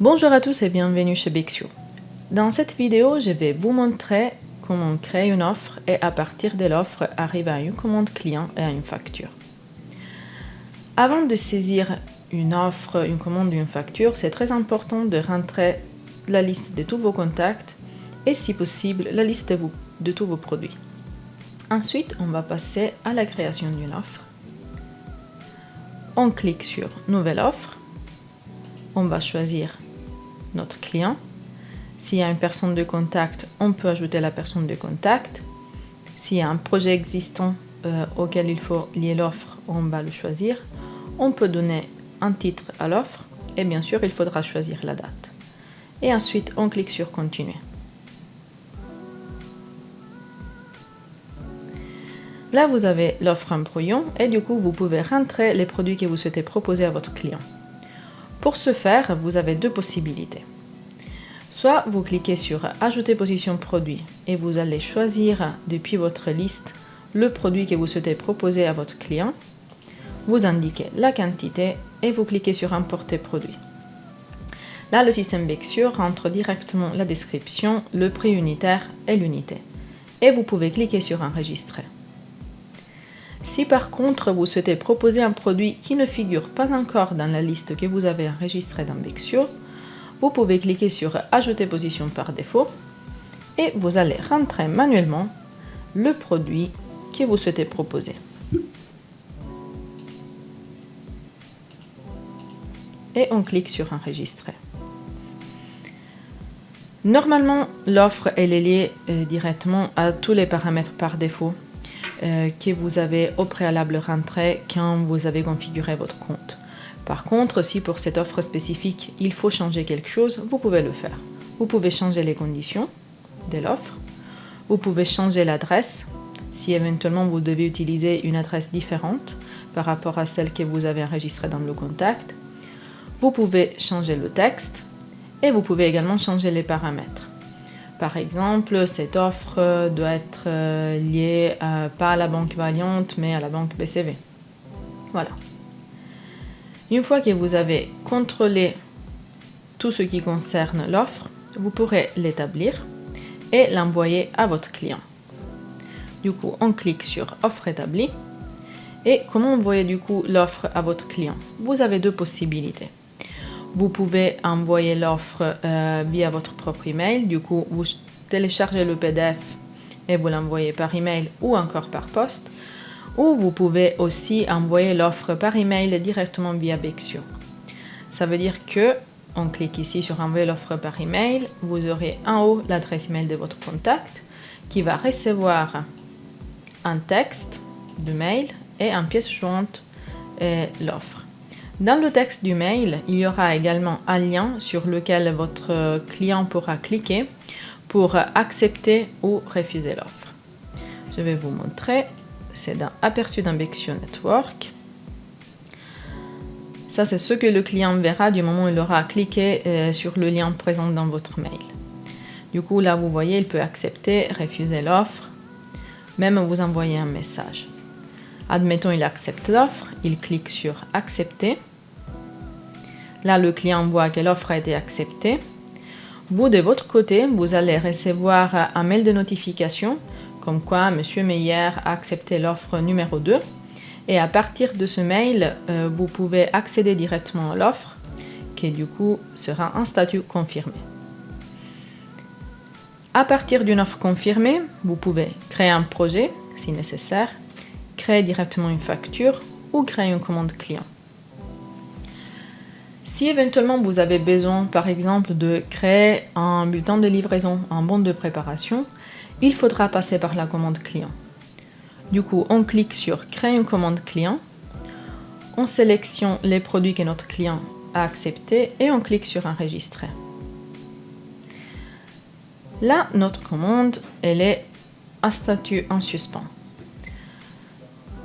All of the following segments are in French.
Bonjour à tous et bienvenue chez Bixio. Dans cette vidéo, je vais vous montrer comment créer une offre et à partir de l'offre, arriver à une commande client et à une facture. Avant de saisir une offre, une commande ou une facture, c'est très important de rentrer la liste de tous vos contacts et si possible la liste de tous vos produits. Ensuite, on va passer à la création d'une offre. On clique sur Nouvelle offre. On va choisir notre client. S'il y a une personne de contact, on peut ajouter la personne de contact. S'il y a un projet existant auquel il faut lier l'offre, on va le choisir. On peut donner un titre à l'offre et bien sûr, il faudra choisir la date. Et ensuite, on clique sur Continuer. Là, vous avez l'offre en brouillon et du coup, vous pouvez rentrer les produits que vous souhaitez proposer à votre client. Pour ce faire, vous avez deux possibilités. Soit vous cliquez sur Ajouter position produit et vous allez choisir depuis votre liste le produit que vous souhaitez proposer à votre client. Vous indiquez la quantité et vous cliquez sur Importer produit. Là, le système Bixio rentre directement la description, le prix unitaire et l'unité. Et vous pouvez cliquer sur Enregistrer. Si par contre vous souhaitez proposer un produit qui ne figure pas encore dans la liste que vous avez enregistrée dans Bixio, vous pouvez cliquer sur Ajouter position par défaut et vous allez rentrer manuellement le produit que vous souhaitez proposer. Et on clique sur Enregistrer. Normalement, l'offre est liée directement à tous les paramètres par défaut que vous avez au préalable rentré quand vous avez configuré votre compte. Par contre, si pour cette offre spécifique, il faut changer quelque chose, vous pouvez le faire. Vous pouvez changer les conditions de l'offre. Vous pouvez changer l'adresse si éventuellement vous devez utiliser une adresse différente par rapport à celle que vous avez enregistrée dans le contact. Vous pouvez changer le texte et vous pouvez également changer les paramètres. Par exemple, cette offre doit être liée pas à la banque Valiant, mais à la banque BCV. Voilà. Une fois que vous avez contrôlé tout ce qui concerne l'offre, vous pourrez l'établir et l'envoyer à votre client. Du coup, on clique sur Offre établie. Et comment envoyer du coup l'offre à votre client? Vous avez deux possibilités. Vous pouvez envoyer l'offre via votre propre email. Du coup, vous téléchargez le PDF et vous l'envoyez par email ou encore par poste. Ou vous pouvez aussi envoyer l'offre par email directement via Bixio. Ça veut dire que, on clique ici sur Envoyer l'offre par email, vous aurez en haut l'adresse email de votre contact qui va recevoir un texte de mail et en pièce jointe l'offre. Dans le texte du mail, il y aura également un lien sur lequel votre client pourra cliquer pour accepter ou refuser l'offre. Je vais vous montrer, c'est dans Aperçu dans Bixio Network. Ça, c'est ce que le client verra du moment où il aura cliqué sur le lien présent dans votre mail. Du coup, là, vous voyez, il peut accepter, refuser l'offre, même vous envoyer un message. Admettons, il accepte l'offre, il clique sur Accepter. Là, le client voit que l'offre a été acceptée. Vous, de votre côté, vous allez recevoir un mail de notification comme quoi M. Meyer a accepté l'offre numéro 2. Et à partir de ce mail, vous pouvez accéder directement à l'offre qui du coup sera un statut confirmé. À partir d'une offre confirmée, vous pouvez créer un projet si nécessaire, créer directement une facture ou créer une commande client. Si éventuellement vous avez besoin, par exemple, de créer un bulletin de livraison, un bon de préparation, il faudra passer par la commande client. Du coup, on clique sur Créer une commande client, on sélectionne les produits que notre client a acceptés et on clique sur Enregistrer. Là, notre commande, elle est à statut en suspens.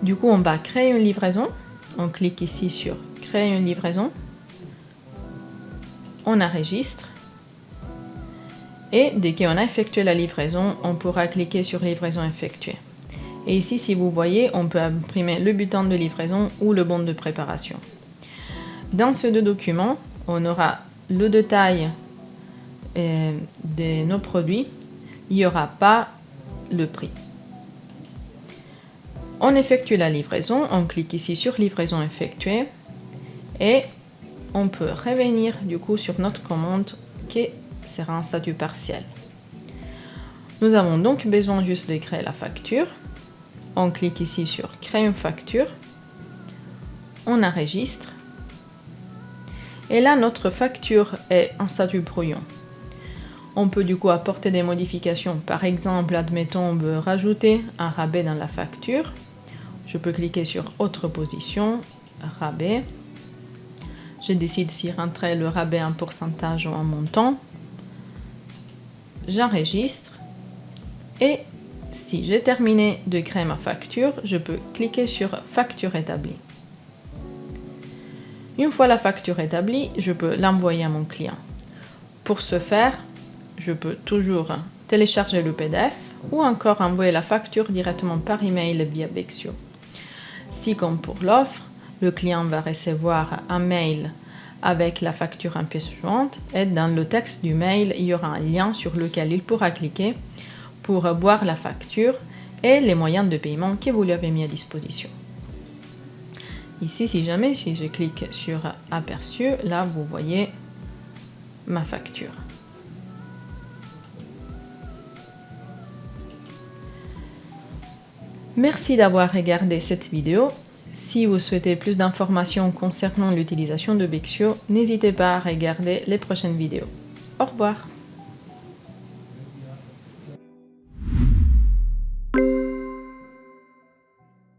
Du coup, on va créer une livraison. On clique ici sur Créer une livraison. On enregistre. Et dès qu'on a effectué la livraison, on pourra cliquer sur Livraison effectuée. Et ici, si vous voyez, on peut imprimer le bulletin de livraison ou le bon de préparation. Dans ces deux documents, on aura le détail de nos produits, il n'y aura pas le prix. On effectue la livraison, on clique ici sur livraison effectuée et on peut revenir du coup sur notre commande qui sera en statut partiel. Nous avons donc besoin juste de créer la facture. On clique ici sur créer une facture, on enregistre et là notre facture est en statut brouillon. On peut du coup apporter des modifications. Par exemple, admettons, on veut rajouter un rabais dans la facture. Je peux cliquer sur autre position, rabais. Je décide si rentrer le rabais en pourcentage ou en montant. J'enregistre et si j'ai terminé de créer ma facture, je peux cliquer sur facture établie. Une fois la facture établie, je peux l'envoyer à mon client. Pour ce faire, je peux toujours télécharger le PDF ou encore envoyer la facture directement par email via Bexio. Si comme pour l'offre, le client va recevoir un mail avec la facture en pièces jointes et dans le texte du mail, il y aura un lien sur lequel il pourra cliquer pour voir la facture et les moyens de paiement que vous lui avez mis à disposition. Ici, si je clique sur aperçu, là vous voyez ma facture. Merci d'avoir regardé cette vidéo. Si vous souhaitez plus d'informations concernant l'utilisation de Bexio, n'hésitez pas à regarder les prochaines vidéos. Au revoir.